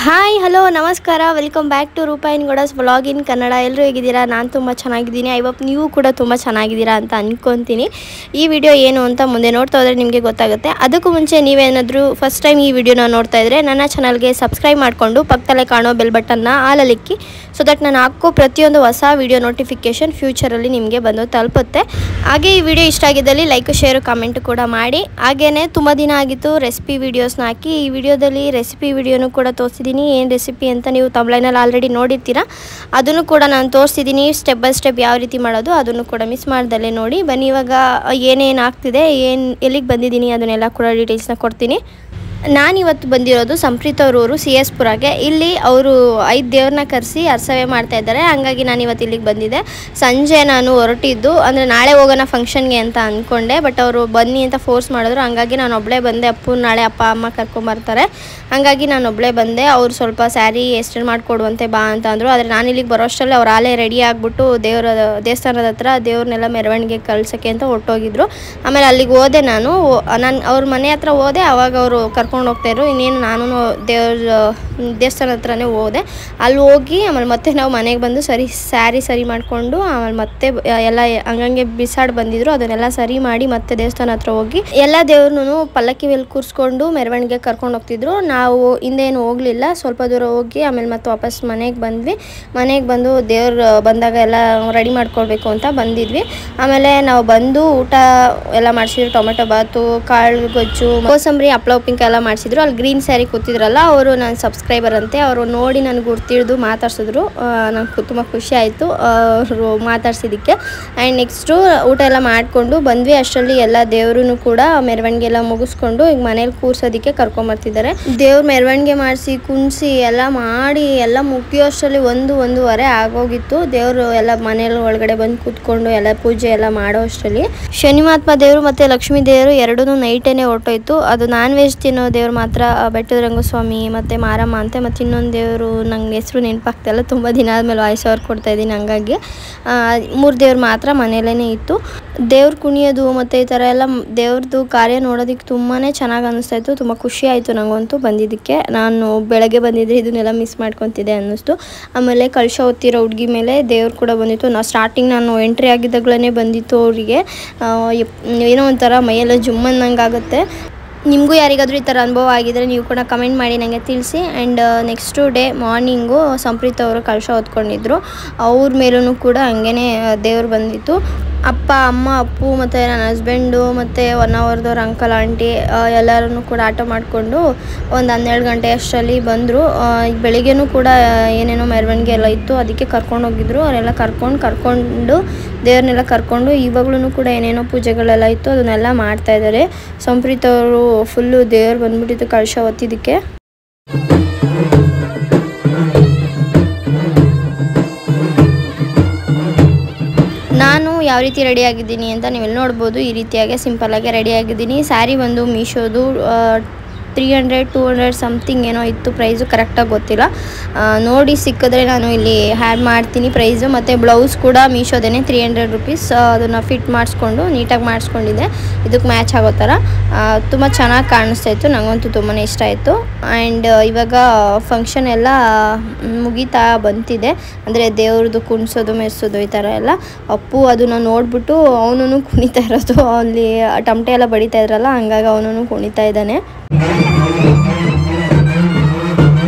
Hi hello ನಮಸ್ಕಾರ welcome back to Rupa in Godas vlog in Kannada. ಎಲ್ಲರೂ ಹೇಗಿದ್ದೀರಾ? ನಾನು ತುಂಬ ಚೆನ್ನಾಗಿದ್ದೀನಿ. ಐವತ್ತು ನೀವು ಕೂಡ ತುಂಬ ಚೆನ್ನಾಗಿದ್ದೀರಾ ಅಂತ ಅಂದ್ಕೊತೀನಿ. ಈ ವಿಡಿಯೋ ಏನು ಅಂತ ಮುಂದೆ ನೋಡ್ತಾ ಹೋದರೆ ನಿಮಗೆ ಗೊತ್ತಾಗುತ್ತೆ. ಅದಕ್ಕೂ ಮುಂಚೆ ನೀವೇನಾದರೂ ಫಸ್ಟ್ ಟೈಮ್ ಈ ವಿಡಿಯೋನ ನೋಡ್ತಾ ಇದ್ದರೆ ನನ್ನ ಚಾನಲ್ಗೆ ಸಬ್ಸ್ಕ್ರೈಬ್ ಮಾಡಿಕೊಂಡು ಪಕ್ಕದಲ್ಲೇ ಕಾಣೋ ಬೆಲ್ ಬಟನ್ನ ಆಲಲ್ಲಿಕ್ಕಿ, ಸೊ ದಟ್ ನಾನು ಹಾಕೋ ಪ್ರತಿಯೊಂದು ಹೊಸ ವಿಡಿಯೋ ನೋಟಿಫಿಕೇಷನ್ ಫ್ಯೂಚರಲ್ಲಿ ನಿಮಗೆ ಬಂದು ತಲುಪುತ್ತೆ. ಹಾಗೆ ಈ ವಿಡಿಯೋ ಇಷ್ಟ ಆಗಿದ್ದಲ್ಲಿ ಲೈಕ್ ಶೇರು ಕಮೆಂಟ್ ಕೂಡ ಮಾಡಿ. ಹಾಗೆಯೇ ತುಂಬ ದಿನ ಆಗಿತ್ತು ರೆಸಿಪಿ ವೀಡಿಯೋಸ್ನ ಹಾಕಿ. ಈ ವಿಡಿಯೋದಲ್ಲಿ ರೆಸಿಪಿ ವಿಡಿಯೋನು ಕೂಡ ತೋರಿಸಿದ್ದೀನಿ. ಏನು ರೆಸಿಪಿ ಅಂತ ನೀವು ತಮ್ಲೈನಲ್ಲಿ ಆಲ್ರೆಡಿ ನೋಡಿರ್ತೀರಾ. ಅದನ್ನು ಕೂಡ ನಾನು ತೋರಿಸಿದ್ದೀನಿ ಸ್ಟೆಪ್ ಬೈ ಸ್ಟೆಪ್ ಯಾವ ರೀತಿ ಮಾಡೋದು, ಅದನ್ನು ಕೂಡ ಮಿಸ್ ಮಾಡ್ದಲ್ಲೇ ನೋಡಿ. ಬನ್ನಿ ಇವಾಗ ಏನೇನು ಆಗ್ತಿದೆ, ಎಲ್ಲಿಗೆ ಬಂದಿದ್ದೀನಿ ಅದನ್ನೆಲ್ಲ ಕೂಡ ಡೀಟೇಲ್ಸ್ನ ಕೊಡ್ತೀನಿ. ನಾನಿವತ್ತು ಬಂದಿರೋದು ಸಂಪ್ರೀತ್ ಅವರೂರು CS ಪುರಗೆ. ಇಲ್ಲಿ ಅವರು 5 ದೇವ್ರನ್ನ ಕರೆಸಿ ಅರ್ಸವೆ ಮಾಡ್ತಾ ಇದ್ದಾರೆ. ಹಂಗಾಗಿ ನಾನು ಇವತ್ತು ಇಲ್ಲಿಗೆ ಬಂದಿದ್ದೆ. ಸಂಜೆ ನಾನು ಹೊರಟಿದ್ದು, ಅಂದರೆ ನಾಳೆ ಹೋಗೋಣ ಫಂಕ್ಷನ್ಗೆ ಅಂತ ಅಂದ್ಕೊಂಡೆ. ಬಟ್ ಅವರು ಬನ್ನಿ ಅಂತ ಫೋರ್ಸ್ ಮಾಡಿದ್ರು. ಹಂಗಾಗಿ ನಾನು ಒಬ್ಬಳೇ ಬಂದೆ. ನಾಳೆ ಅಪ್ಪ ಅಮ್ಮ ಕರ್ಕೊಂಬರ್ತಾರೆ. ಹಾಗಾಗಿ ನಾನು ಒಬ್ಬಳೇ ಬಂದೆ. ಅವ್ರು ಸ್ವಲ್ಪ ಸ್ಯಾರಿ ಎಕ್ಸ್ಟೆಂಡ್ ಮಾಡಿಕೊಡುವಂತೆ ಬಾ ಅಂತ ಅಂದರು. ಆದರೆ ನಾನು ಇಲ್ಲಿಗೆ ಬರೋ ಅಷ್ಟರಲ್ಲಿ ಅವ್ರು ಆಲೇ ರೆಡಿ ಆಗಿಬಿಟ್ಟು ದೇವಸ್ಥಾನದ ಹತ್ರ ದೇವ್ರನ್ನೆಲ್ಲ ಮೆರವಣಿಗೆ ಕಳ್ಸೋಕ್ಕೆ ಅಂತ ಹೊರಟೋಗಿದ್ರು. ಆಮೇಲೆ ಅಲ್ಲಿಗೆ ಹೋದೆ. ನಾನು ಅವ್ರ ಮನೆ ಹತ್ರ ಹೋದೆ. ಆವಾಗ ಅವರು ಕರ್ಕೊಂಡು ಹೋಗ್ತಾಯಿದ್ರು. ಇನ್ನೇನು ನಾನು ದೇವಸ್ಥಾನ ಹತ್ರನೇ ಹೋದೆ. ಅಲ್ಲಿ ಹೋಗಿ ಆಮೇಲೆ ಮತ್ತೆ ನಾವು ಮನೆಗೆ ಬಂದು ಸ್ಯಾರಿ ಸರಿ ಮಾಡಿಕೊಂಡು ಆಮೇಲೆ ಮತ್ತೆ ಎಲ್ಲ ಹಂಗಂಗೆ ಬಿಸಾಡಿ ಬಂದಿದ್ರು. ಅದನ್ನೆಲ್ಲ ಸರಿ ಮಾಡಿ ಮತ್ತೆ ದೇವಸ್ಥಾನ ಹತ್ರ ಹೋಗಿ ಎಲ್ಲ ದೇವ್ರನ್ನೂ ಪಲ್ಲಕ್ಕಿ ಮೇಲೆ ಕೂರಿಸ್ಕೊಂಡು ಮೆರವಣಿಗೆ ಕರ್ಕೊಂಡು ಹೋಗ್ತಿದ್ರು. ನಾವು ಹಿಂದೇನು ಹೋಗಲಿಲ್ಲ. ಸ್ವಲ್ಪ ದೂರ ಹೋಗಿ ಆಮೇಲೆ ಮತ್ತೆ ವಾಪಸ್ ಮನೆಗೆ ಬಂದ್ವಿ. ಮನೆಗೆ ಬಂದು ದೇವ್ರು ಬಂದಾಗ ಎಲ್ಲ ರೆಡಿ ಮಾಡ್ಕೊಳ್ಬೇಕು ಅಂತ ಬಂದಿದ್ವಿ. ಆಮೇಲೆ ನಾವು ಬಂದು ಊಟ ಎಲ್ಲ ಮಾಡಿಸಿದ್ರು. ಟೊಮೆಟೊ ಬಾತು, ಕಾಳು ಗೊಜ್ಜು, ಕೋಸಂಬರಿ, ಹಪ್ಪಳ ಉಪ್ಪಿನಕಾಯಿ ಎಲ್ಲ ಮಾಡಿಸಿದ್ರು. ಅಲ್ಲಿ ಗ್ರೀನ್ ಸ್ಯಾರಿ ಕೂತಿದ್ರಲ್ಲ ಅವರು ನನ್ನ ಸಬ್ಸ್ಕ್ರೈಬರ್ ಅಂತೆ. ಅವರು ನೋಡಿ ನನಗೆ ಗುರ್ತಿಡ್ದು ಮಾತಾಡ್ಸಿದ್ರು. ನನಗೆ ತುಂಬ ಖುಷಿ ಆಯಿತು ಅವರು ಮಾತಾಡ್ಸಿದ್ದಕ್ಕೆ. ಆ್ಯಂಡ್ ನೆಕ್ಸ್ಟು ಊಟ ಎಲ್ಲ ಮಾಡಿಕೊಂಡು ಬಂದ್ವಿ. ಅಷ್ಟರಲ್ಲಿ ಎಲ್ಲ ದೇವ್ರೂ ಕೂಡ ಮೆರವಣಿಗೆ ಎಲ್ಲ ಮುಗಿಸ್ಕೊಂಡು ಈಗ ಮನೇಲಿ ಕೂರ್ಸೋದಕ್ಕೆ ಕರ್ಕೊಂಬರ್ತಿದ್ದಾರೆ. ದೇವ್ರ ಮೆರವಣಿಗೆ ಮಾಡಿಸಿ ಕುಣಿಸಿ ಎಲ್ಲ ಮಾಡಿ ಎಲ್ಲ ಮುಗಿಯೋ ಅಷ್ಟರಲ್ಲಿ 1-1:30 ಆಗೋಗಿತ್ತು. ದೇವರು ಎಲ್ಲ ಮನೇಲಿ ಒಳಗಡೆ ಬಂದು ಕೂತ್ಕೊಂಡು ಎಲ್ಲ ಪೂಜೆ ಎಲ್ಲ ಮಾಡೋ ಅಷ್ಟರಲ್ಲಿ ಶನಿ ಮಹಾತ್ಮ ದೇವರು ಮತ್ತು ಲಕ್ಷ್ಮೀ ದೇವರು ಎರಡೂ ನೈಟೇನೆ ಹೊರಟೋಯ್ತು. ಅದು ನಾನ್ ವೆಜ್ ತಿನ್ನೋ ದೇವ್ರು ಮಾತ್ರ ಬೆಟ್ಟದ ರಂಗಸ್ವಾಮಿ ಮತ್ತು ಮಾರಮ್ಮ ಅಂತೆ. ಮತ್ತು ಇನ್ನೊಂದು ದೇವರು ನಂಗೆ ಹೆಸರು ನೆನಪಾಗ್ತಾಯಿಲ್ಲ, ತುಂಬ ದಿನ ಆದಮೇಲೆ ವಾಯ್ಸ್ ಓವರ್ ಕೊಡ್ತಾಯಿದ್ದೀನಿ. ಹಂಗಾಗಿ 3 ದೇವ್ರು ಮಾತ್ರ ಮನೆಯಲ್ಲೇ ಇತ್ತು. ದೇವ್ರು ಕುಣಿಯೋದು ಮತ್ತು ಈ ಥರ ಎಲ್ಲ ದೇವ್ರದ್ದು ಕಾರ್ಯ ನೋಡೋದಕ್ಕೆ ತುಂಬಾ ಚೆನ್ನಾಗಿ ಅನ್ನಿಸ್ತಾಯಿತ್ತು. ತುಂಬ ಖುಷಿ ಆಯಿತು ನನಗಂತೂ ಬಂದಿದ್ದಕ್ಕೆ. ನಾನು ಬೆಳಗ್ಗೆ ಬಂದಿದ್ದರೆ ಇದನ್ನೆಲ್ಲ ಮಿಸ್ ಮಾಡ್ಕೊತಿದ್ದೆ ಅನ್ನಿಸ್ತು. ಆಮೇಲೆ ಕಳಶ ಹೊತ್ತಿರೋ ಹುಡುಗಿ ಮೇಲೆ ದೇವ್ರು ಕೂಡ ಬಂದಿತ್ತು. ನಾನು ಎಂಟ್ರಿ ಆಗಿದ್ದಾಗಲೇ ಬಂದಿತ್ತು ಅವರಿಗೆ. ಏನೋ ಒಂಥರ ಮೈಯೆಲ್ಲ ಜುಮ್ಮನ್ನಂಗೆ ಆಗುತ್ತೆ. ನಿಮಗೂ ಯಾರಿಗಾದರೂ ಈ ಥರ ಅನುಭವ ಆಗಿದ್ದರೆ ನೀವು ಕೂಡ ಕಮೆಂಟ್ ಮಾಡಿ ನನಗೆ ತಿಳಿಸಿ. And next day morning Sampreeth ಅವರು ಕಳಶ ಹೊತ್ಕೊಂಡಿದ್ರು. ಅವ್ರ ಮೇಲೂ ಕೂಡ ಹಂಗೇ ದೇವ್ರು ಬಂದಿತ್ತು. ಅಪ್ಪ, ಅಮ್ಮ, ಅಪ್ಪು ಮತ್ತು ನನ್ನ ಹಸ್ಬೆಂಡು ಮತ್ತು 1 ಅವರ್ದವ್ರ ಅಂಕಲ್ ಆಂಟಿ ಎಲ್ಲರೂ ಕೂಡ ಆಟೋ ಮಾಡಿಕೊಂಡು ಒಂದು 12 ಗಂಟೆ ಅಷ್ಟರಲ್ಲಿ ಬಂದರು. ಬೆಳಿಗ್ಗೆನೂ ಕೂಡ ಏನೇನೋ ಮೆರವಣಿಗೆ ಎಲ್ಲ ಇತ್ತು, ಅದಕ್ಕೆ ಕರ್ಕೊಂಡು ಹೋಗಿದ್ರು. ಅವರೆಲ್ಲ ಕರ್ಕೊಂಡು ದೇವ್ರನ್ನೆಲ್ಲ ಕರ್ಕೊಂಡು ಇವಾಗ್ಲೂ ಕೂಡ ಏನೇನೋ ಪೂಜೆಗಳೆಲ್ಲ ಇತ್ತು, ಅದನ್ನೆಲ್ಲ ಮಾಡ್ತಾಯಿದ್ದಾರೆ. ಸಂಪ್ರೀತ್ ಅವರು ಫುಲ್ಲು ದೇವ್ರು ಬಂದ್ಬಿಟ್ಟಿತ್ತು ಕಳಶ ಹೊತ್ತಿದ್ದಕ್ಕೆ. ನಾನು ಯಾವ ರೀತಿ ರೆಡಿಯಾಗಿದ್ದೀನಿ ಅಂತ ನೀವೆಲ್ಲ ನೋಡ್ಬೋದು. ಈ ರೀತಿಯಾಗಿ ಸಿಂಪಲ್ಲಾಗಿ ರೆಡಿಯಾಗಿದ್ದೀನಿ. ಸ್ಯಾರಿ ಬಂದು ಮೀಶೋದು 300-200 ಸಮಥಿಂಗ್ ಏನೋ ಇತ್ತು ಪ್ರೈಸು, ಕರೆಕ್ಟಾಗಿ ಗೊತ್ತಿಲ್ಲ. ನೋಡಿ ಸಿಕ್ಕಿದ್ರೆ ನಾನು ಇಲ್ಲಿ ಹ್ಯಾಡ್ ಮಾಡ್ತೀನಿ ಪ್ರೈಸು. ಮತ್ತು ಬ್ಲೌಸ್ ಕೂಡ ಮೀಶೋದೇ 300 ರೂಪೀಸ್. ಅದನ್ನು ಫಿಟ್ ಮಾಡಿಸ್ಕೊಂಡು ನೀಟಾಗಿ ಮಾಡಿಸ್ಕೊಂಡಿದ್ದೆ ಇದಕ್ಕೆ ಮ್ಯಾಚ್ ಆಗೋ ಥರ. ತುಂಬ ಚೆನ್ನಾಗಿ ಕಾಣಿಸ್ತಾಯಿತ್ತು. ನನಗಂತೂ ತುಂಬಾ ಇಷ್ಟ ಆಯಿತು. ಆ್ಯಂಡ್ ಇವಾಗ ಫಂಕ್ಷನ್ ಎಲ್ಲ ಮುಗೀತಾ ಬಂತಿದೆ. ಅಂದರೆ ದೇವ್ರದ್ದು ಕುಣಿಸೋದು ಮೆರೆಸೋದು ಈ ಥರ ಎಲ್ಲ. ಅಪ್ಪು ಅದನ್ನು ನೋಡಿಬಿಟ್ಟು ಅವನು ಕುಣಿತಾ ಇರೋದು. ಅಲ್ಲಿ ಟಮಟೆ ಎಲ್ಲ ಬಡಿತಾ ಇದ್ರಲ್ಲ, ಹಂಗಾಗಿ ಅವನು ಕುಣಿತಾ ಇದ್ದಾನೆ.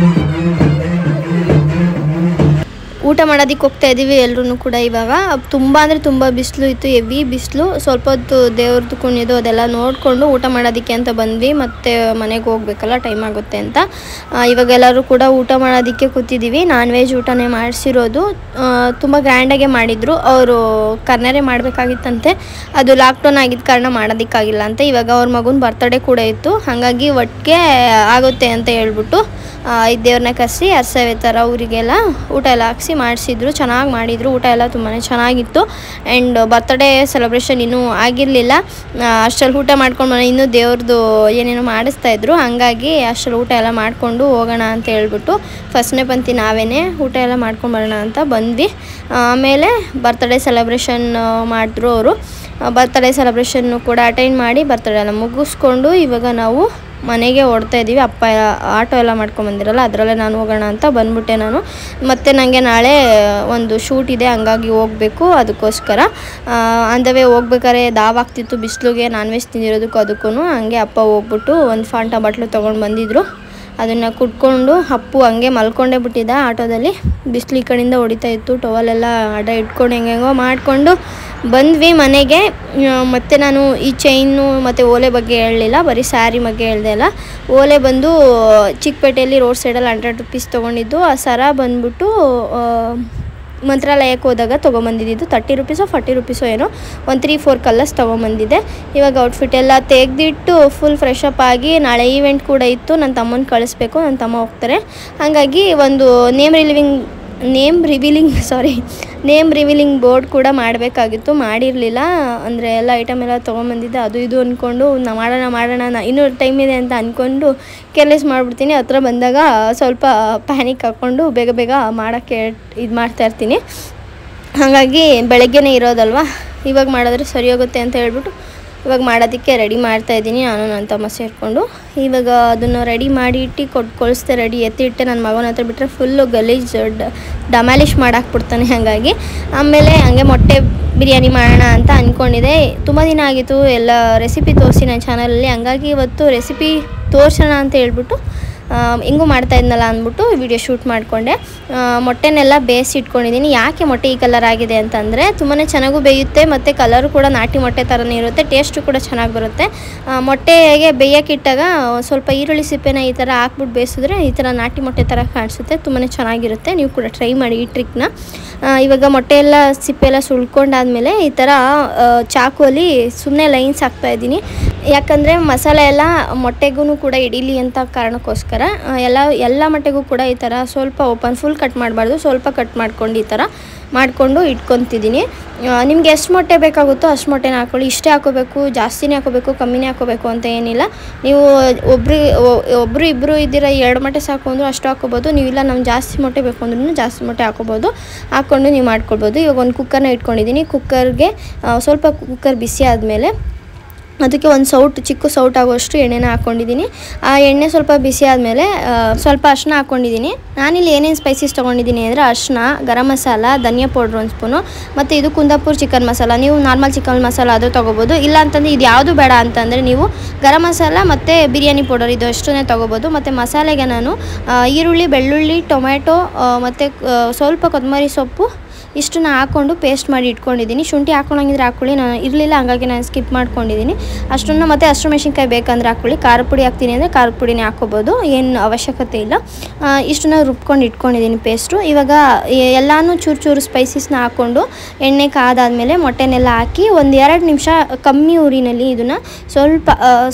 ಊಟ ಮಾಡೋದಕ್ಕೆ ಹೋಗ್ತಾ ಇದ್ದೀವಿ ಎಲ್ಲರೂ ಕೂಡ. ಇವಾಗ ತುಂಬ ಅಂದರೆ ತುಂಬ ಬಿಸಿಲು ಇತ್ತು, ಹೆವಿ ಬಿಸಿಲು. ಸ್ವಲ್ಪ ಹೊತ್ತು ದೇವ್ರದ್ದು ಕುಣಿಯೋದು ಅದೆಲ್ಲ ನೋಡಿಕೊಂಡು ಊಟ ಮಾಡೋದಕ್ಕೆ ಅಂತ ಬಂದ್ವಿ. ಮತ್ತು ಮನೆಗೆ ಹೋಗ್ಬೇಕಲ್ಲ, ಟೈಮ್ ಆಗುತ್ತೆ ಅಂತ. ಇವಾಗ ಎಲ್ಲರೂ ಕೂಡ ಊಟ ಮಾಡೋದಕ್ಕೆ ಕೂತಿದ್ದೀವಿ. ನಾನ್ ವೆಜ್ ಊಟನೇ ಮಾಡಿಸಿರೋದು. ತುಂಬ ಗ್ರ್ಯಾಂಡಾಗೆ ಮಾಡಿದರು. ಅವರು ಕರ್ನರೆ ಮಾಡಬೇಕಾಗಿತ್ತಂತೆ, ಅದು ಲಾಕ್ಡೌನ್ ಆಗಿದ್ದ ಕಾರಣ ಮಾಡೋದಕ್ಕಾಗಿಲ್ಲ ಅಂತ. ಇವಾಗ ಅವ್ರ ಮಗನ ಬರ್ತಡೇ ಕೂಡ ಇತ್ತು, ಹಾಗಾಗಿ ಒಟ್ಟಿಗೆ ಆಗುತ್ತೆ ಅಂತ ಹೇಳ್ಬಿಟ್ಟು ದೇವ್ರನ್ನ ಕರೆಸಿ ಅರ್ಸವೆ ಥರ ಊರಿಗೆಲ್ಲ ಊಟ ಎಲ್ಲ ಹಾಕ್ಸಿ ಮಾಡಿಸಿದ್ರು. ಚೆನ್ನಾಗಿ ಮಾಡಿದರು. ಊಟ ಎಲ್ಲ ತುಂಬಾ ಚೆನ್ನಾಗಿತ್ತು. ಆ್ಯಂಡ್ ಬರ್ತ್ಡೇ ಸೆಲೆಬ್ರೇಷನ್ ಇನ್ನೂ ಆಗಿರಲಿಲ್ಲ. ಅಷ್ಟರಲ್ಲಿ ಊಟ ಮಾಡ್ಕೊಂಡು ಇನ್ನೂ ದೇವ್ರದ್ದು ಏನೇನೋ ಮಾಡಿಸ್ತಾಯಿದ್ರು. ಹಾಗಾಗಿ ಅಷ್ಟರಲ್ಲಿ ಊಟ ಎಲ್ಲ ಮಾಡಿಕೊಂಡು ಹೋಗೋಣ ಅಂತ ಹೇಳ್ಬಿಟ್ಟು ಫಸ್ಟ್ನೇ ಪಂಕ್ತಿ ನಾವೇ ಊಟ ಎಲ್ಲ ಮಾಡ್ಕೊಂಡು ಬರೋಣ ಅಂತ ಬಂದ್ವಿ. ಆಮೇಲೆ ಬರ್ತ್ಡೇ ಸೆಲೆಬ್ರೇಷನ್ ಮಾಡಿದ್ರು ಅವರು. ಬರ್ತ್ಡೇ ಸೆಲೆಬ್ರೇಷನ್ನು ಕೂಡ ಅಟೆಂಡ್ ಮಾಡಿ ಬರ್ತ್ಡೇ ಎಲ್ಲ ಮುಗಿಸ್ಕೊಂಡು ಇವಾಗ ನಾವು ಮನೆಗೆ ಓಡ್ತಾ ಇದ್ದೀವಿ. ಅಪ್ಪ ಆಟೋ ಎಲ್ಲ ಮಾಡ್ಕೊಂಬಂದಿರಲ್ಲ, ಅದರಲ್ಲೇ ನಾನು ಹೋಗೋಣ ಅಂತ ಬಂದ್ಬಿಟ್ಟೆ ನಾನು. ಮತ್ತು ನನಗೆ ನಾಳೆ ಒಂದು ಶೂಟ್ ಇದೆ, ಹಂಗಾಗಿ ಹೋಗಬೇಕು. ಅದಕ್ಕೋಸ್ಕರ ಅಂದವೇ ಹೋಗ್ಬೇಕಾದ್ರೆ ದಾವಾಗ್ತಿತ್ತು ಬಿಸಿಲಿಗೆ, ನಾನ್ ವೆಜ್ ತಿಂದಿರೋದಕ್ಕೂ ಅದಕ್ಕೂ. ಹಂಗೆ ಅಪ್ಪ ಹೋಗ್ಬಿಟ್ಟು ಒಂದು ಫಾಂಟಾ ಬಾಟ್ಲು ತೊಗೊಂಡು ಬಂದಿದ್ರು. ಅದನ್ನು ಕುಟ್ಕೊಂಡು ಅಪ್ಪು ಹಂಗೆ ಮಲ್ಕೊಂಡೇ ಬಿಟ್ಟಿದ್ದ ಆಟೋದಲ್ಲಿ. ಬಿಸಿಲು ಈ ಕಡೆಯಿಂದ ಹೊಡಿತಾ ಇತ್ತು. ಟವಲೆಲ್ಲ ಅಡ ಇಟ್ಕೊಂಡು ಹೆಂಗೆಂಗೋ ಮಾಡಿಕೊಂಡು ಬಂದ್ವಿ ಮನೆಗೆ. ಮತ್ತು ನಾನು ಈ ಚೈನು ಮತ್ತು ಓಲೆ ಬಗ್ಗೆ ಹೇಳಲಿಲ್ಲ, ಬರೀ ಸ್ಯಾರಿ ಬಗ್ಗೆ ಹೇಳ್ದೆ ಅಲ್ಲ. ಓಲೆ ಬಂದು ಚಿಕ್ಕಪೇಟೆಯಲ್ಲಿ ರೋಡ್ ಸೈಡಲ್ಲಿ 100 ರೂಪೀಸ್ ತೊಗೊಂಡಿದ್ದು. ಆ ಸರ ಬಂದ್ಬಿಟ್ಟು ಮಂತ್ರಾಲಯಕ್ಕೆ ಹೋದಾಗ ತೊಗೊಂಬಂದಿದ್ದು 30 ರೂಪೀಸೋ 40 ರೂಪೀಸೋ ಏನೋ, ಒಂದು 3-4 ಕಲರ್ಸ್ ತೊಗೊಂಬಂದಿದ್ದೆ. ಇವಾಗ ಔಟ್ಫಿಟ್ ಎಲ್ಲ ತೆಗೆದಿಟ್ಟು ಫುಲ್ ಫ್ರೆಶ್ ಅಪ್ ಆಗಿ, ನಾಳೆ ಈವೆಂಟ್ ಕೂಡ ಇತ್ತು. ನನ್ನ ತಮ್ಮನ ಕಳಿಸ್ಬೇಕು, ನನ್ನ ತಮ್ಮ ಹೋಗ್ತಾರೆ. ಹಾಗಾಗಿ ಒಂದು ನೇಮ್ ರಿವೀಲಿಂಗ್ ಬೋರ್ಡ್ ಕೂಡ ಮಾಡಬೇಕಾಗಿತ್ತು, ಮಾಡಿರಲಿಲ್ಲ. ಅಂದರೆ ಎಲ್ಲ ಐಟಮ್ ಎಲ್ಲ ತೊಗೊಂಬಂದಿದ್ದೆ, ಅದು ಇದು ಅಂದ್ಕೊಂಡು ಮಾಡೋಣ ಇನ್ನೂ ಟೈಮ್ ಇದೆ ಅಂತ ಅಂದ್ಕೊಂಡು ಕೇರ್ಲೆಸ್ ಮಾಡಿಬಿಡ್ತೀನಿ. ಹತ್ರ ಬಂದಾಗ ಸ್ವಲ್ಪ ಪ್ಯಾನಿಕ್ ಹಾಕ್ಕೊಂಡು ಬೇಗ ಮಾಡೋಕ್ಕೆ ಇದು ಮಾಡ್ತಾಯಿರ್ತೀನಿ. ಹಾಗಾಗಿ ಬೆಳಗ್ಗೆನೇ ಇರೋದಲ್ವ, ಇವಾಗ ಮಾಡಿದ್ರೆ ಸರಿ ಹೋಗುತ್ತೆ ಅಂತ ಹೇಳ್ಬಿಟ್ಟು ಇವಾಗ ಮಾಡೋದಕ್ಕೆ ರೆಡಿ ಮಾಡ್ತಾಯಿದ್ದೀನಿ ನಾನು ನನ್ನ ತಮ್ಮ ಸೇರಿಕೊಂಡು. ಇವಾಗ ಅದನ್ನು ರೆಡಿ ಮಾಡಿ ಇಟ್ಟು ಕಳಿಸ್ದೆ, ರೆಡಿ ಎತ್ತಿಟ್ಟೆ. ನನ್ನ ಮಗನ ಹತ್ರ ಬಿಟ್ಟರೆ ಫುಲ್ಲು ಗಲೀಜ್ ಡಮಾಲಿಷ್ ಮಾಡಾಕ್ಬಿಡ್ತಾನೆ. ಹಾಗಾಗಿ ಆಮೇಲೆ ಹಂಗೆ ಮೊಟ್ಟೆ ಬಿರಿಯಾನಿ ಮಾಡೋಣ ಅಂತ ಅಂದ್ಕೊಂಡಿದ್ದೆ. ತುಂಬ ದಿನ ಆಗಿತ್ತು ಎಲ್ಲ ರೆಸಿಪಿ ತೋರಿಸಿ ನನ್ನ ಚಾನಲಲ್ಲಿ. ಹಂಗಾಗಿ ಇವತ್ತು ರೆಸಿಪಿ ತೋರಿಸೋಣ ಅಂತ ಹೇಳ್ಬಿಟ್ಟು ಹಿಂಗೂ ಮಾಡ್ತಾಯಿದ್ನಲ್ಲ ಅಂದ್ಬಿಟ್ಟು ವಿಡಿಯೋ ಶೂಟ್ ಮಾಡಿಕೊಂಡೆ. ಮೊಟ್ಟೆನೆಲ್ಲ ಬೇಯಿಸಿ ಇಟ್ಕೊಂಡಿದ್ದೀನಿ. ಯಾಕೆ ಮೊಟ್ಟೆ ಈ ಕಲರ್ ಆಗಿದೆ ಅಂತಂದರೆ ತುಂಬಾ ಚೆನ್ನಾಗೂ ಬೇಯುತ್ತೆ, ಮತ್ತು ಕಲರು ಕೂಡ ನಾಟಿ ಮೊಟ್ಟೆ ಥರನೇ ಇರುತ್ತೆ, ಟೇಸ್ಟು ಕೂಡ ಚೆನ್ನಾಗಿ ಬರುತ್ತೆ. ಮೊಟ್ಟೆಗೆ ಬೇಯೋಕ್ಕಿಟ್ಟಾಗ ಸ್ವಲ್ಪ ಈರುಳ್ಳಿ ಸಿಪ್ಪೆನ ಈ ಥರ ಹಾಕ್ಬಿಟ್ಟು ಬೇಯಿಸಿದ್ರೆ ಈ ಥರ ನಾಟಿ ಮೊಟ್ಟೆ ಥರ ಕಾಣಿಸುತ್ತೆ, ತುಂಬಾ ಚೆನ್ನಾಗಿರುತ್ತೆ. ನೀವು ಕೂಡ ಟ್ರೈ ಮಾಡಿ ಈ ಟ್ರಿಕ್ನ. ಇವಾಗ ಮೊಟ್ಟೆ ಎಲ್ಲ ಸಿಪ್ಪೆ ಎಲ್ಲ ಸುಳ್ಕೊಂಡಾದ್ಮೇಲೆ ಈ ಥರ ಚಾಕುವಲ್ಲಿ ಸುಮ್ಮನೆ ಲೈನ್ಸ್ ಹಾಕ್ತಾಯಿದ್ದೀನಿ. ಯಾಕಂದರೆ ಮಸಾಲೆ ಎಲ್ಲ ಮೊಟ್ಟೆಗೂ ಕೂಡ ಹಿಡೀಲಿ ಅಂತ ಕಾರಣಕ್ಕೋಸ್ಕರ ಎಲ್ಲ ಮೊಟ್ಟೆಗೂ ಕೂಡ ಈ ಥರ ಸ್ವಲ್ಪ ಫುಲ್ ಕಟ್ ಮಾಡಬಾರ್ದು, ಸ್ವಲ್ಪ ಕಟ್ ಮಾಡ್ಕೊಂಡು ಈ ಥರ ಮಾಡಿಕೊಂಡು ಇಟ್ಕೊತಿದ್ದೀನಿ. ನಿಮಗೆ ಎಷ್ಟು ಮೊಟ್ಟೆ ಬೇಕಾಗುತ್ತೋ ಅಷ್ಟು ಮೊಟ್ಟೆನ ಹಾಕ್ಕೊಳ್ಳಿ. ಇಷ್ಟೇ ಹಾಕೋಬೇಕು, ಜಾಸ್ತಿನೇ ಹಾಕೋಬೇಕು, ಕಮ್ಮಿನೇ ಹಾಕೋಬೇಕು ಅಂತ ಏನಿಲ್ಲ. ನೀವು ಒಬ್ಬರು ಇಬ್ಬರು ಇದ್ದೀರ 2 ಮೊಟ್ಟೆ ಸಾಕು ಅಂದರೂ ಅಷ್ಟು ಹಾಕೋಬೋದು. ನೀವಿಲ್ಲ ನಮ್ಗೆ ಜಾಸ್ತಿ ಮೊಟ್ಟೆ ಬೇಕು ಅಂದ್ರೂ ಜಾಸ್ತಿ ಮೊಟ್ಟೆ ಹಾಕೋಬೋದು, ಹಾಕ್ಕೊಂಡು ನೀವು ಮಾಡ್ಕೊಳ್ಬೋದು. ಇವಾಗ ಒಂದು ಕುಕ್ಕರ್ನ ಇಟ್ಕೊಂಡಿದ್ದೀನಿ. ಕುಕ್ಕರ್ಗೆ ಸ್ವಲ್ಪ ಕುಕ್ಕರ್ ಬಿಸಿ ಆದಮೇಲೆ ಅದಕ್ಕೆ ಒಂದು ಚಿಕ್ಕ ಸೌಟ್ ಆಗೋಷ್ಟು ಎಣ್ಣೆನ ಹಾಕ್ಕೊಂಡಿದ್ದೀನಿ. ಆ ಎಣ್ಣೆ ಸ್ವಲ್ಪ ಬಿಸಿ ಆದಮೇಲೆ ಸ್ವಲ್ಪ ಅರಿಶಿನ ಹಾಕ್ಕೊಂಡಿದ್ದೀನಿ. ನಾನಿಲ್ಲಿ ಏನೇನು ಸ್ಪೈಸಸ್ ತೊಗೊಂಡಿದ್ದೀನಿ ಅಂದರೆ ಅರಿಶಿನ, ಗರಂ ಮಸಾಲ, ಧನಿಯಾ ಪೌಡ್ರ್ 1 ಸ್ಪೂನು, ಮತ್ತು ಇದು ಕುಂದಾಪುರ್ ಚಿಕನ್ ಮಸಾಲ. ನೀವು ನಾರ್ಮಲ್ ಚಿಕನ್ ಮಸಾಲ ಆದರೂ ತೊಗೋಬೋದು. ಇಲ್ಲ ಅಂತಂದರೆ ಇದು ಯಾವುದು ಬೇಡ ಅಂತಂದರೆ ನೀವು ಗರಂ ಮಸಾಲ ಮತ್ತು ಬಿರಿಯಾನಿ ಪೌಡರ್ ಇದು ಅಷ್ಟನ್ನೇ ತೊಗೋಬೋದು. ಮತ್ತು ಮಸಾಲೆಗೆ ನಾನು ಈರುಳ್ಳಿ, ಬೆಳ್ಳುಳ್ಳಿ, ಟೊಮೆಟೊ ಮತ್ತು ಸ್ವಲ್ಪ ಕೊತ್ತಂಬರಿ ಸೊಪ್ಪು ಇಷ್ಟನ್ನ ಹಾಕ್ಕೊಂಡು ಪೇಸ್ಟ್ ಮಾಡಿ ಇಟ್ಕೊಂಡಿದ್ದೀನಿ. ಶುಂಠಿ ಹಾಕ್ಕೊಳಂಗಿದ್ರೆ ಹಾಕ್ಕೊಳ್ಳಿ, ನಾನು ಇರಲಿಲ್ಲ ಹಂಗಾಗಿ ನಾನು ಸ್ಕಿಪ್ ಮಾಡ್ಕೊಂಡಿದ್ದೀನಿ. ಅಷ್ಟನ್ನು ಮತ್ತು ಹಸಿರು ಮೆಣಸಿನ್ಕಾಯಿ ಬೇಕಂದ್ರೆ ಹಾಕ್ಕೊಳ್ಳಿ. ಖಾರದ ಪುಡಿ ಹಾಕ್ತೀನಿ ಅಂದರೆ ಖಾರದ ಪುಡಿನೇ ಹಾಕ್ಕೋಬೋದು, ಏನು ಅವಶ್ಯಕತೆ ಇಲ್ಲ. ಇಷ್ಟನ್ನ ರುಬ್ಕೊಂಡು ಇಟ್ಕೊಂಡಿದ್ದೀನಿ ಪೇಸ್ಟು. ಇವಾಗ ಎಲ್ಲನೂ ಚೂರು ಸ್ಪೈಸಸ್ನ ಹಾಕ್ಕೊಂಡು ಎಣ್ಣೆ ಕಾದಾದಮೇಲೆ ಮೊಟ್ಟೆನೆಲ್ಲ ಹಾಕಿ 1-2 ನಿಮಿಷ ಕಮ್ಮಿ ಊರಿನಲ್ಲಿ ಇದನ್ನು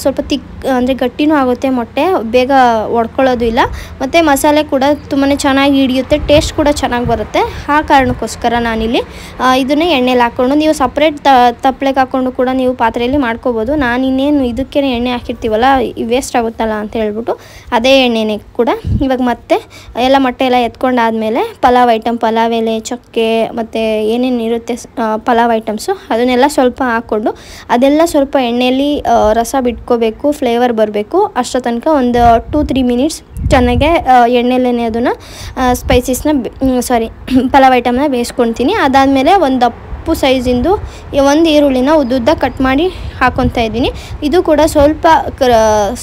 ಸ್ವಲ್ಪ ತಿಕ್ ಅಂದರೆ ಗಟ್ಟಿನೂ ಆಗುತ್ತೆ, ಮೊಟ್ಟೆ ಬೇಗ ಒಡ್ಕೊಳ್ಳೋದು ಇಲ್ಲ, ಮತ್ತು ಮಸಾಲೆ ಕೂಡ ತುಂಬಾ ಚೆನ್ನಾಗಿ ಹಿಡಿಯುತ್ತೆ, ಟೇಸ್ಟ್ ಕೂಡ ಚೆನ್ನಾಗಿ ಬರುತ್ತೆ. ಆ ಕಾರಣಕ್ಕೋಸ್ಕರ ನಾನಿಲ್ಲಿ ಇದನ್ನೇ ಎಣ್ಣೆಲಿ ಹಾಕ್ಕೊಂಡು, ನೀವು ಸಪ್ರೇಟ್ ತಪ್ಪಲೆಗೆ ಹಾಕ್ಕೊಂಡು ಕೂಡ ನೀವು ಪಾತ್ರೆಯಲ್ಲಿ ಮಾಡ್ಕೋಬೋದು. ನಾನು ಇನ್ನೇನು ಇದಕ್ಕೆ ಎಣ್ಣೆ ಹಾಕಿರ್ತೀವಲ್ಲ ವೇಸ್ಟ್ ಆಗುತ್ತಲ್ಲ ಅಂತ ಹೇಳ್ಬಿಟ್ಟು ಅದೇ ಎಣ್ಣೆನೇ ಕೂಡ. ಇವಾಗ ಮತ್ತೆ ಎಲ್ಲ ಮೊಟ್ಟೆ ಎಲ್ಲ ಎತ್ಕೊಂಡಾದಮೇಲೆ ಪಲಾವ್ ಎಲೆ, ಚಕ್ಕೆ ಮತ್ತು ಏನೇನು ಇರುತ್ತೆ ಪಲಾವ್ ಐಟಮ್ಸು ಅದನ್ನೆಲ್ಲ ಸ್ವಲ್ಪ ಹಾಕ್ಕೊಂಡು ಅದೆಲ್ಲ ಸ್ವಲ್ಪ ಎಣ್ಣೆಯಲ್ಲಿ ರಸ ಬಿಟ್ಕೋಬೇಕು, ಫ್ಲೇವರ್ ಬರಬೇಕು. ಅಷ್ಟರ ತನಕ ಒಂದು 2-3 ಮಿನಿಟ್ಸ್ ಚೆನ್ನಾಗೆ ಎಣ್ಣೆಲೇನೆ ಅದನ್ನು ಪಲಾವ್ ಐಟಮ್ನ ಬೇಯಿಸ್ಕೊತೀನಿ. ಅದಾದಮೇಲೆ ಒಂದು ದಪ್ಪು ಸೈಜಿಂದು ಒಂದು ಈರುಳ್ಳಿನ ಉದ್ದುದ್ದ ಕಟ್ ಮಾಡಿ ಹಾಕ್ಕೊತಾ ಇದ್ದೀನಿ. ಇದು ಕೂಡ ಸ್ವಲ್ಪ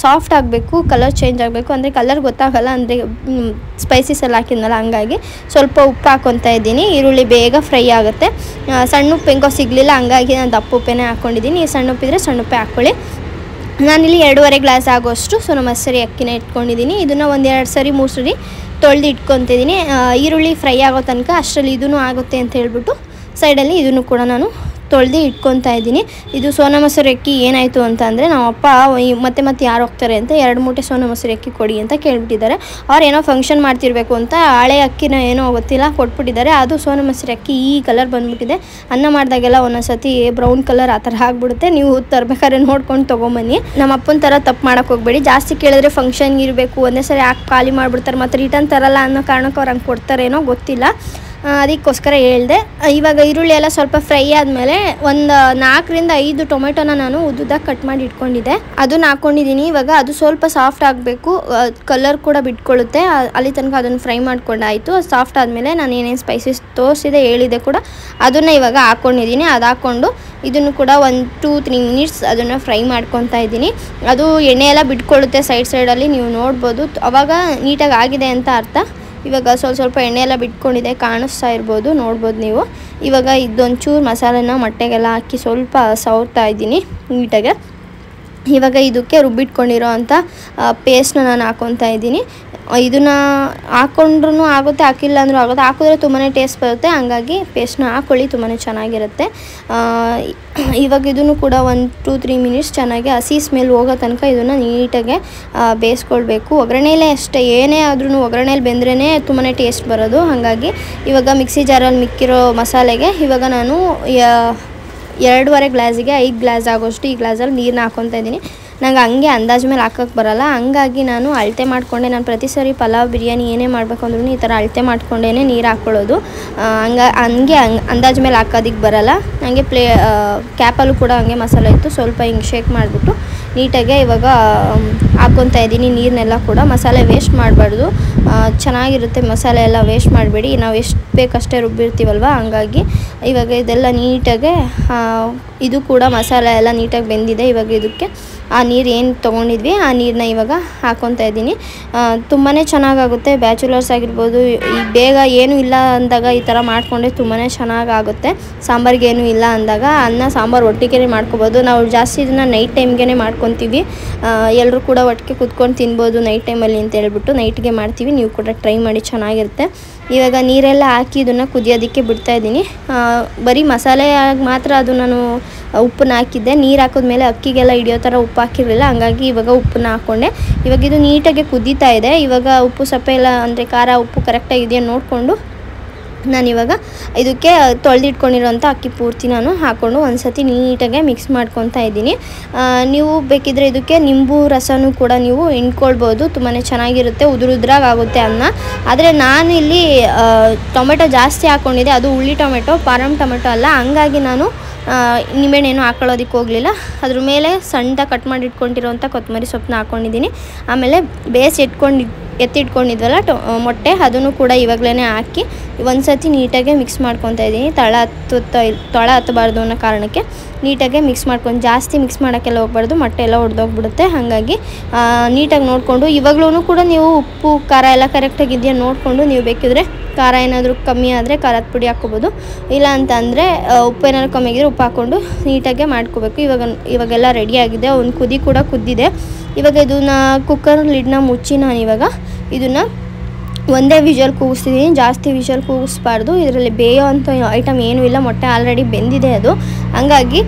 ಸಾಫ್ಟ್ ಆಗಬೇಕು, ಕಲರ್ ಚೇಂಜ್ ಆಗಬೇಕು, ಅಂದರೆ ಕಲರ್ ಗೊತ್ತಾಗಲ್ಲ, ಅಂದರೆ ಸ್ಪೈಸಸ್ ಎಲ್ಲ ಹಾಕಿದ್ನಲ್ಲ ಹಂಗಾಗಿ ಸ್ವಲ್ಪ ಉಪ್ಪು ಹಾಕ್ಕೊತಾ ಇದ್ದೀನಿ. ಈರುಳ್ಳಿ ಬೇಗ ಫ್ರೈ ಆಗುತ್ತೆ. ಸಣ್ಣ ಉಪ್ಪು ಹೆಂಗೋ ಸಿಗಲಿಲ್ಲ, ಹಂಗಾಗಿ ನಾನು ದಪ್ಪ ಉಪ್ಪೇನೆ ಹಾಕ್ಕೊಂಡಿದ್ದೀನಿ. ಸಣ್ಣ ಉಪ್ಪಿದ್ರೆ ಸಣ್ಣ ಉಪ್ಪೇ ಹಾಕ್ಕೊಳ್ಳಿ. ನಾನಿಲ್ಲಿ 2.5 ಗ್ಲಾಸ್ ಆಗೋಷ್ಟು ಸೋನಾ ಮಸೂರಿ ಅಕ್ಕಿನ ಇಟ್ಕೊಂಡಿದ್ದೀನಿ. ಇದನ್ನು 1-2 ಸರಿ 3 ಸರಿ ತೊಳೆದು ಇಟ್ಕೊತಿದ್ದೀನಿ. ಈರುಳ್ಳಿ ಫ್ರೈ ಆಗೋ ತನಕ ಅಷ್ಟರಲ್ಲಿ ಇದೂ ಆಗುತ್ತೆ ಅಂತ ಹೇಳ್ಬಿಟ್ಟು ಸೈಡಲ್ಲಿ ಇದನ್ನು ಕೂಡ ನಾನು ತೊಳೆದು ಇಟ್ಕೊತಾ ಇದ್ದೀನಿ. ಇದು ಸೋನಾ ಮಸೂರಿ ಅಕ್ಕಿ ಏನಾಯಿತು ಅಂತ ಅಂದರೆ ನಮ್ಮ ಅಪ್ಪ ಮತ್ತೆ ಯಾರು ಹೋಗ್ತಾರೆ ಅಂತ 2 ಮೂಟೆ ಸೋನಾ ಮಸೂರಿ ಅಕ್ಕಿ ಕೊಡಿ ಅಂತ ಕೇಳ್ಬಿಟ್ಟಿದ್ದಾರೆ. ಅವ್ರು ಏನೋ ಫಂಕ್ಷನ್ ಮಾಡ್ತಿರ್ಬೇಕು ಅಂತ ಹಳೆ ಅಕ್ಕಿನ ಏನೋ ಗೊತ್ತಿಲ್ಲ ಕೊಟ್ಬಿಟ್ಟಿದ್ದಾರೆ. ಅದು ಸೋನಾ ಮಸೂರಿ ಅಕ್ಕಿ ಈ ಕಲರ್ ಬಂದುಬಿಟ್ಟಿದೆ. ಅನ್ನ ಮಾಡಿದಾಗೆಲ್ಲ ಒಂದೊಂದ್ಸತಿ ಬ್ರೌನ್ ಕಲರ್ ಆ ಥರ ಆಗಿಬಿಡುತ್ತೆ. ನೀವು ತರಬೇಕಾದ್ರೆ ನೋಡ್ಕೊಂಡು ತೊಗೊಂಬನ್ನಿ. ನಮ್ಮ ಅಪ್ಪನ ಥರ ತಪ್ಪು ಮಾಡೋಕ್ಕೆ ಹೋಗಬೇಡಿ. ಜಾಸ್ತಿ ಕೇಳಿದ್ರೆ ಫಂಕ್ಷನ್ಗೆ ಇರಬೇಕು, ಒಂದೇ ಸರಿ ಹಾಕಿ ಖಾಲಿ ಮಾಡಿಬಿಡ್ತಾರೆ, ಮತ್ತು ರಿಟರ್ನ್ ತರಲ್ಲ ಅನ್ನೋ ಕಾರಣಕ್ಕೆ ಅವ್ರು ಹಂಗೆ ಕೊಡ್ತಾರೇನೋ ಗೊತ್ತಿಲ್ಲ. ಅದಕ್ಕೋಸ್ಕರ ಹೇಳಿದೆ. ಇವಾಗ ಈರುಳ್ಳಿ ಎಲ್ಲ ಸ್ವಲ್ಪ ಫ್ರೈ ಆದಮೇಲೆ ಒಂದು 4ರಿಂದ 5 ಟೊಮೆಟೊನ ನಾನು ಉದ್ದುದಾಗಿ ಕಟ್ ಮಾಡಿ ಇಟ್ಕೊಂಡಿದ್ದೆ, ಅದನ್ನು ಹಾಕ್ಕೊಂಡಿದ್ದೀನಿ. ಇವಾಗ ಅದು ಸ್ವಲ್ಪ ಸಾಫ್ಟ್ ಆಗಬೇಕು, ಕಲರ್ ಕೂಡ ಬಿಟ್ಕೊಳ್ಳುತ್ತೆ. ಅಲ್ಲಿ ತನಕ ಅದನ್ನು ಫ್ರೈ ಮಾಡ್ಕೊಂಡಾಯಿತು. ಸಾಫ್ಟ್ ಆದಮೇಲೆ ನಾನು ಏನೇನು ಸ್ಪೈಸಸ್ ತೋರಿಸಿದೆ ಹೇಳಿದೆ ಕೂಡ ಅದನ್ನು ಇವಾಗ ಹಾಕ್ಕೊಂಡಿದ್ದೀನಿ. ಅದು ಹಾಕ್ಕೊಂಡು ಇದನ್ನು ಕೂಡ 1-2-3 ಮಿನಿಟ್ಸ್ ಅದನ್ನು ಫ್ರೈ ಮಾಡ್ಕೊತಾ ಇದ್ದೀನಿ. ಅದು ಎಣ್ಣೆ ಎಲ್ಲ ಬಿಟ್ಕೊಳ್ಳುತ್ತೆ ಸೈಡಲ್ಲಿ, ನೀವು ನೋಡ್ಬೋದು. ಅವಾಗ ನೀಟಾಗಿ ಆಗಿದೆ ಅಂತ ಅರ್ಥ. ಇವಾಗ ಸ್ವಲ್ಪ ಎಣ್ಣೆ ಎಲ್ಲ ಬಿಟ್ಕೊಂಡಿದೆ, ಕಾಣಿಸ್ತಾ ಇರ್ಬೋದು, ನೋಡ್ಬೋದು ನೀವು. ಇವಾಗ ಇದೊಂಚೂರು ಮಸಾಲೆನ ಮೊಟ್ಟೆಗೆಲ್ಲ ಹಾಕಿ ಸ್ವಲ್ಪ ಸವರ್ತಾ ಇದ್ದೀನಿ ನೀಟಾಗೆ. ಇವಾಗ ಇದಕ್ಕೆ ರುಬ್ಬಿಟ್ಕೊಂಡಿರೋ ಅಂಥ ಪೇಸ್ಟ್ನ ನಾನು ಹಾಕ್ಕೊತಾ ಇದ್ದೀನಿ. ಇದನ್ನು ಹಾಕ್ಕೊಂಡ್ರೂ ಆಗುತ್ತೆ, ಹಾಕಿಲ್ಲ ಅಂದರೂ ಆಗುತ್ತೆ. ಹಾಕಿದ್ರೆ ತುಂಬಾ ಟೇಸ್ಟ್ ಬರುತ್ತೆ, ಹಂಗಾಗಿ ಪೇಸ್ಟ್ನ ಹಾಕ್ಕೊಳ್ಳಿ, ತುಂಬಾ ಚೆನ್ನಾಗಿರುತ್ತೆ. ಇವಾಗ ಇದನ್ನು ಕೂಡ 1-2-3 ಮಿನಿಟ್ಸ್ ಚೆನ್ನಾಗಿ ಹಸಿ ಸ್ಮೆಲ್ ಹೋಗೋ ತನಕ ಇದನ್ನು ನೀಟಾಗೆ ಬೇಯಿಸ್ಕೊಳ್ಬೇಕು. ಒಗ್ಗರಣೆಯಲ್ಲೇ ಅಷ್ಟೇ, ಏನೇ ಆದ್ರೂ ಒಗ್ಗರಣೆಯಲ್ಲಿ ಬೆಂದ್ರೇ ತುಂಬಾ ಟೇಸ್ಟ್ ಬರೋದು. ಹಾಗಾಗಿ ಇವಾಗ ಮಿಕ್ಸಿ ಜಾರಲ್ಲಿ ಮಿಕ್ಕಿರೋ ಮಸಾಲೆಗೆ ಇವಾಗ ನಾನು 2.5 ಗ್ಲಾಸಿಗೆ 5 ಗ್ಲಾಸ್ ಆಗೋಷ್ಟು ಈ ಗ್ಲಾಸಲ್ಲಿ ನೀರನ್ನ ಹಾಕ್ಕೊತಾ ಇದ್ದೀನಿ. ನಂಗೆ ಹಂಗೆ ಅಂದಾಜು ಮೇಲೆ ಹಾಕೋಕ್ಕೆ ಬರೋಲ್ಲ, ಹಂಗಾಗಿ ನಾನು ಅಳತೆ ಮಾಡಿಕೊಂಡೆ. ನಾನು ಪ್ರತಿ ಸರಿ ಪಲಾವ್ ಬಿರಿಯಾನಿ ಏನೇ ಮಾಡಬೇಕು ಅಂದ್ರೂ ಈ ಥರ ಅಳತೆ ಮಾಡಿಕೊಂಡೇ ನೀರು ಹಾಕ್ಕೊಳ್ಳೋದು. ಹಂಗೆ ಅಂದಾಜು ಮೇಲೆ ಹಾಕೋದಕ್ಕೆ ಬರೋಲ್ಲ. ನನಗೆ ಕ್ಯಾಪಲ್ಲೂ ಕೂಡ ಹಂಗೆ ಮಸಾಲೆ ಇತ್ತು, ಸ್ವಲ್ಪ ಹಿಂಗೆ ಶೇಕ್ ಮಾಡಿಬಿಟ್ಟು ನೀಟಾಗೆ ಇವಾಗ ಹಾಕ್ಕೊತಾ ಇದ್ದೀನಿ ನೀರನ್ನೆಲ್ಲ ಕೂಡ. ಮಸಾಲೆ ವೇಸ್ಟ್ ಮಾಡಬಾರ್ದು, ಚೆನ್ನಾಗಿರುತ್ತೆ ಮಸಾಲೆ ಎಲ್ಲ ವೇಸ್ಟ್ ಮಾಡಬೇಡಿ. ನಾವು ಎಷ್ಟು ಬೇಕಷ್ಟೇ ರುಬ್ಬಿರ್ತೀವಲ್ವ, ಹಂಗಾಗಿ ಇವಾಗ ಇದೆಲ್ಲ ನೀಟಾಗೆ ಇದು ಕೂಡ ಮಸಾಲೆ ಎಲ್ಲ ನೀಟಾಗಿ ಬೆಂದಿದೆ. ಇವಾಗ ಇದಕ್ಕೆ ಆ ನೀರು ಏನು ತೊಗೊಂಡಿದ್ವಿ ಆ ನೀರನ್ನ ಇವಾಗ ಹಾಕ್ಕೊತಾ ಇದ್ದೀನಿ. ತುಂಬಾ ಚೆನ್ನಾಗಾಗುತ್ತೆ. ಬ್ಯಾಚುಲರ್ಸ್ ಆಗಿರ್ಬೋದು, ಈ ಬೇಗ ಏನೂ ಇಲ್ಲ ಅಂದಾಗ ಈ ಥರ ಮಾಡಿಕೊಂಡ್ರೆ ತುಂಬಾ ಚೆನ್ನಾಗಾಗುತ್ತೆ. ಸಾಂಬಾರಿಗೆ ಏನೂ ಇಲ್ಲ ಅಂದಾಗ ಅನ್ನ ಸಾಂಬಾರು ಒಟ್ಟಿಗೆ ಮಾಡ್ಕೊಬೋದು. ನಾವು ಜಾಸ್ತಿ ಇದನ್ನು ನೈಟ್ ಟೈಮ್ಗೆ ಮಾಡ್ಕೊತೀವಿ. ಎಲ್ಲರೂ ಕೂಡ ಒಟ್ಟಿಗೆ ಕುತ್ಕೊಂಡು ತಿನ್ಬೋದು ನೈಟ್ ಟೈಮಲ್ಲಿ ಅಂತ ಹೇಳ್ಬಿಟ್ಟು ನೈಟ್ಗೆ ಮಾಡ್ತೀವಿ. ನೀವು ಕೂಡ ಟ್ರೈ ಮಾಡಿ, ಚೆನ್ನಾಗಿರುತ್ತೆ. ಇವಾಗ ನೀರೆಲ್ಲ ಹಾಕಿ ಇದನ್ನು ಕುದಿಯೋದಕ್ಕೆ ಬಿಡ್ತಾಯಿದ್ದೀನಿ. ಬರೀ ಮಸಾಲೆಯಾಗಿ ಮಾತ್ರ ಅದು ನಾನು ಉಪ್ಪನ್ನ ಹಾಕಿದ್ದೆ. ನೀರು ಹಾಕಿದ್ಮೇಲೆ ಅಕ್ಕಿಗೆಲ್ಲ ಹಿಡಿಯೋ ಥರ ಉಪ್ಪು ಹಾಕಿರಲಿಲ್ಲ, ಹಂಗಾಗಿ ಇವಾಗ ಉಪ್ಪನ್ನ ಹಾಕ್ಕೊಂಡೆ. ಇವಾಗ ಇದು ನೀಟಾಗಿ ಕುದೀತಾ ಇದೆ. ಇವಾಗ ಉಪ್ಪು ಸಪ್ಪೆ ಎಲ್ಲ ಅಂದರೆ ಖಾರ ಉಪ್ಪು ಕರೆಕ್ಟಾಗಿದೆಯಾ ನೋಡಿಕೊಂಡು ನಾನಿವಾಗ ಇದಕ್ಕೆ ತೊಳೆದಿಟ್ಕೊಂಡಿರೋಂಥ ಅಕ್ಕಿ ಪೂರ್ತಿ ನಾನು ಹಾಕ್ಕೊಂಡು ಒಂದು ಸತಿ ನೀಟಾಗೆ ಮಿಕ್ಸ್ ಮಾಡ್ಕೊತಾ ಇದ್ದೀನಿ. ನೀವು ಬೇಕಿದ್ದರೆ ಇದಕ್ಕೆ ನಿಂಬು ರಸನೂ ಕೂಡ ನೀವು ಹಿಂಡ್ಕೊಳ್ಬೋದು, ತುಂಬಾ ಚೆನ್ನಾಗಿರುತ್ತೆ. ಉದುರಾಗಿ ಆಗುತ್ತೆ ಅನ್ನ. ಆದರೆ ನಾನು ಇಲ್ಲಿ ಟೊಮೆಟೊ ಜಾಸ್ತಿ ಹಾಕ್ಕೊಂಡಿದ್ದೆ, ಅದು ಹುಳಿ ಟೊಮೆಟೊ, ಪಾರಮ್ ಟೊಮೆಟೊ ಅಲ್ಲ. ಹಂಗಾಗಿ ನಾನು ನಿಂಬೆಹಣ್ಣೇನು ಹಾಕೊಳ್ಳೋದಕ್ಕೆ ಹೋಗಲಿಲ್ಲ. ಅದ್ರ ಮೇಲೆ ಸಣ್ಣದಾಗಿ ಕಟ್ ಮಾಡಿ ಇಟ್ಕೊಂಡಿರೋಂಥ ಕೊತ್ತಂಬರಿ ಸೊಪ್ಪನ್ನ ಹಾಕ್ಕೊಂಡಿದ್ದೀನಿ. ಆಮೇಲೆ ಎತ್ತಿಟ್ಕೊಂಡಿದ್ವಲ್ಲ ಮೊಟ್ಟೆ, ಅದನ್ನು ಕೂಡ ಇವಾಗಲೇ ಹಾಕಿ ಒಂದು ಸತಿ ನೀಟಾಗೆ ಮಿಕ್ಸ್ ಮಾಡ್ಕೊತಾ ಇದ್ದೀನಿ. ತಳ ಹತ್ತಬಾರ್ದು ಅನ್ನೋ ಕಾರಣಕ್ಕೆ ನೀಟಾಗೆ ಮಿಕ್ಸ್ ಮಾಡ್ಕೊಂಡು, ಜಾಸ್ತಿ ಮಿಕ್ಸ್ ಮಾಡೋಕ್ಕೆಲ್ಲ ಹೋಗ್ಬಾರ್ದು, ಮೊಟ್ಟೆ ಎಲ್ಲ ಒಡೆದೋಗ್ಬಿಡುತ್ತೆ. ಹಾಗಾಗಿ ನೀಟಾಗಿ ನೋಡಿಕೊಂಡು ಇವಾಗಲೂ ಕೂಡ ನೀವು ಉಪ್ಪು ಖಾರ ಎಲ್ಲ ಕರೆಕ್ಟಾಗಿದೆಯಾ ನೋಡಿಕೊಂಡು, ನೀವು ಬೇಕಿದ್ರೆ ಖಾರ ಏನಾದರೂ ಕಮ್ಮಿ ಆದರೆ ಖಾರದ ಪುಡಿ ಹಾಕ್ಕೋಬೋದು. ಇಲ್ಲ ಅಂತ ಅಂದರೆ ಉಪ್ಪು ಏನಾದರೂ ಕಮ್ಮಿ ಆಗಿದ್ರೆ ಉಪ್ಪು ಹಾಕ್ಕೊಂಡು ನೀಟಾಗೆ ಮಾಡ್ಕೋಬೇಕು. ಇವಾಗೆಲ್ಲ ರೆಡಿಯಾಗಿದೆ. ಒಂದು ಕುದಿ ಕೂಡ ಕುದ್ದಿದೆ. ಇವಾಗ ಇದನ್ನು ಕುಕ್ಕರ್ ಲಿಡ್ನ ಮುಚ್ಚಿ ನಾನಿವಾಗ ಇದನ್ನು ಒಂದೇ ವಿಷಲ್ ಕೂಗಿಸ್ತಿದ್ದೀನಿ. ಜಾಸ್ತಿ ವಿಷಲ್ ಕೂಗಿಸ್ಬಾರ್ದು, ಇದರಲ್ಲಿ ಬೇಯೋ ಅಂಥ ಐಟಮ್ ಏನೂ ಇಲ್ಲ, ಮೊಟ್ಟೆ ಆಲ್ರೆಡಿ ಬೆಂದಿದೆ ಅದು. ಹಂಗಾಗಿ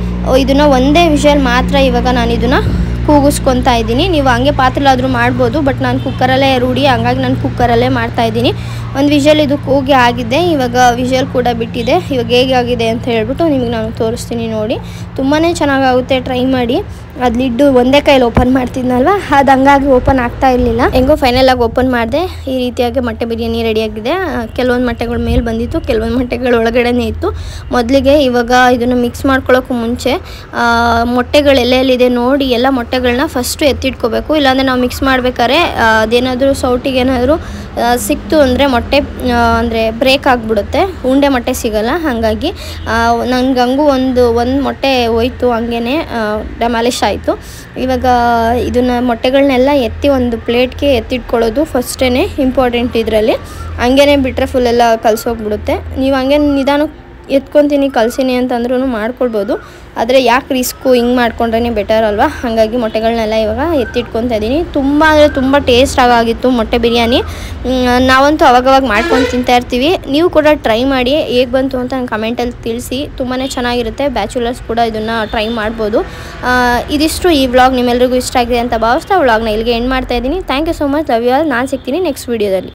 ಇದನ್ನು ಒಂದೇ ವಿಷಲ್ ಮಾತ್ರ ಇವಾಗ ನಾನು ಇದನ್ನು ಕೂಗಿಸ್ಕೊತಾ ಇದ್ದೀನಿ. ನೀವು ಹಂಗೆ ಪಾತ್ರೆಲಾದರೂ ಮಾಡ್ಬೋದು, ಬಟ್ ನಾನು ಕುಕ್ಕರಲ್ಲೇ ರೂಢಿ, ಹಂಗಾಗಿ ನಾನು ಕುಕ್ಕರಲ್ಲೇ ಮಾಡ್ತಾಯಿದ್ದೀನಿ. ಒಂದು ವಿಷಲ್ ಇದು ಕೂಗಿ ಆಗಿದೆ. ಇವಾಗ ವಿಷಲ್ ಕೂಡ ಬಿಟ್ಟಿದೆ. ಇವಾಗ ಹೇಗೆ ಆಗಿದೆ ಅಂತ ಹೇಳ್ಬಿಟ್ಟು ನಿಮಗೆ ನಾನು ತೋರಿಸ್ತೀನಿ ನೋಡಿ. ತುಂಬಾ ಚೆನ್ನಾಗಾಗುತ್ತೆ, ಟ್ರೈ ಮಾಡಿ. ಅದು ಲಿಡ್ಡು ಒಂದೇ ಕೈಯಲ್ಲಿ ಓಪನ್ ಮಾಡ್ತಿದ್ನಲ್ವ, ಅದು ಹಂಗಾಗಿ ಓಪನ್ ಆಗ್ತಾ ಇರಲಿಲ್ಲ. ಹೆಂಗೋ ಫೈನಲಾಗಿ ಓಪನ್ ಮಾಡಿದೆ. ಈ ರೀತಿಯಾಗಿ ಮೊಟ್ಟೆ ಬಿರಿಯಾನಿ ರೆಡಿಯಾಗಿದೆ. ಕೆಲವೊಂದು ಮೊಟ್ಟೆಗಳ ಮೇಲೆ ಬಂದಿತ್ತು, ಕೆಲವೊಂದು ಮೊಟ್ಟೆಗಳ ಒಳಗಡೆನೇ ಇತ್ತು. ಮೊದಲಿಗೆ ಇವಾಗ ಇದನ್ನು ಮಿಕ್ಸ್ ಮಾಡ್ಕೊಳ್ಳೋಕ್ಕೂ ಮುಂಚೆ ಮೊಟ್ಟೆಗಳೆಲ್ಲೆಲ್ಲಿದೆ ನೋಡಿ ಎಲ್ಲ ಮೊಟ್ಟೆಗಳನ್ನ ಫಸ್ಟು ಎತ್ತಿಟ್ಕೋಬೇಕು. ಇಲ್ಲಾಂದರೆ ನಾವು ಮಿಕ್ಸ್ ಮಾಡ್ಬೇಕಾದ್ರೆ ಅದೇನಾದರೂ ಸೌಟಿಗೆ ಏನಾದರೂ ಸಿಕ್ತು ಅಂದರೆ ಮೊಟ್ಟೆ ಅಂದರೆ ಬ್ರೇಕ್ ಆಗಿಬಿಡುತ್ತೆ, ಉಂಡೆ ಮೊಟ್ಟೆ ಸಿಗೋಲ್ಲ. ಹಾಗಾಗಿ ನಂಗೆ ಹಂಗೂ ಒಂದು ಮೊಟ್ಟೆ ಹೋಯ್ತು, ಹಂಗೇ ಡೆಮಾಲಿಷ್ ಆಯಿತು. ಇವಾಗ ಇದನ್ನು ಮೊಟ್ಟೆಗಳನ್ನೆಲ್ಲ ಎತ್ತಿ ಒಂದು ಪ್ಲೇಟ್ಗೆ ಎತ್ತಿಟ್ಕೊಳ್ಳೋದು ಫಸ್ಟೇ ಇಂಪಾರ್ಟೆಂಟ್ ಇದರಲ್ಲಿ. ಹಂಗೇ ಬಿಟ್ಟರೆ ಫುಲ್ಲೆಲ್ಲ ಕಲಸೋಗ್ಬಿಡುತ್ತೆ. ನೀವು ಹಂಗೆ ನಿಧಾನಕ್ಕೆ ಎತ್ಕೊತೀನಿ ಕಲಸಿನಿ ಅಂತಂದ್ರೂ ಮಾಡ್ಕೊಳ್ಬೋದು, ಆದರೆ ಯಾಕೆ ರಿಸ್ಕು, ಹಿಂಗೆ ಮಾಡ್ಕೊಂಡ್ರೆ ಬೆಟರ್ ಅಲ್ವಾ. ಹಾಗಾಗಿ ಮೊಟ್ಟೆಗಳನ್ನೆಲ್ಲ ಇವಾಗ ಎತ್ತಿಟ್ಕೊತಾ ಇದ್ದೀನಿ. ತುಂಬ ಅಂದರೆ ತುಂಬ ಟೇಸ್ಟಾಗಿತ್ತು ಮೊಟ್ಟೆ ಬಿರಿಯಾನಿ. ನಾವಂತೂ ಅವಾಗವಾಗ ಮಾಡ್ಕೊಂಡು ತಿಂತಾಯಿರ್ತೀವಿ. ನೀವು ಕೂಡ ಟ್ರೈ ಮಾಡಿ, ಹೇಗೆ ಬಂತು ಅಂತ ನಂಗೆ ಕಮೆಂಟಲ್ಲಿ ತಿಳಿಸಿ. ತುಂಬಾ ಚೆನ್ನಾಗಿರುತ್ತೆ. ಬ್ಯಾಚುಲರ್ಸ್ ಕೂಡ ಇದನ್ನು ಟ್ರೈ ಮಾಡ್ಬೋದು. ಇದಿಷ್ಟು ಈ ವ್ಲಾಗ್ ನಿಮ್ಮೆಲ್ಲರಿಗೂ ಇಷ್ಟ ಆಗಿದೆ ಅಂತ ಭಾವಿಸ್ತಾ ವ್ಲಾಗ್ನ ಇಲ್ಲಿಗೆ ಎಂಡ್ ಮಾಡ್ತಾಯಿದ್ದೀನಿ. Thank you so much, love you all. ನಾನು ಸಿಗ್ತೀನಿ ನೆಕ್ಸ್ಟ್ ವೀಡಿಯೋದಲ್ಲಿ.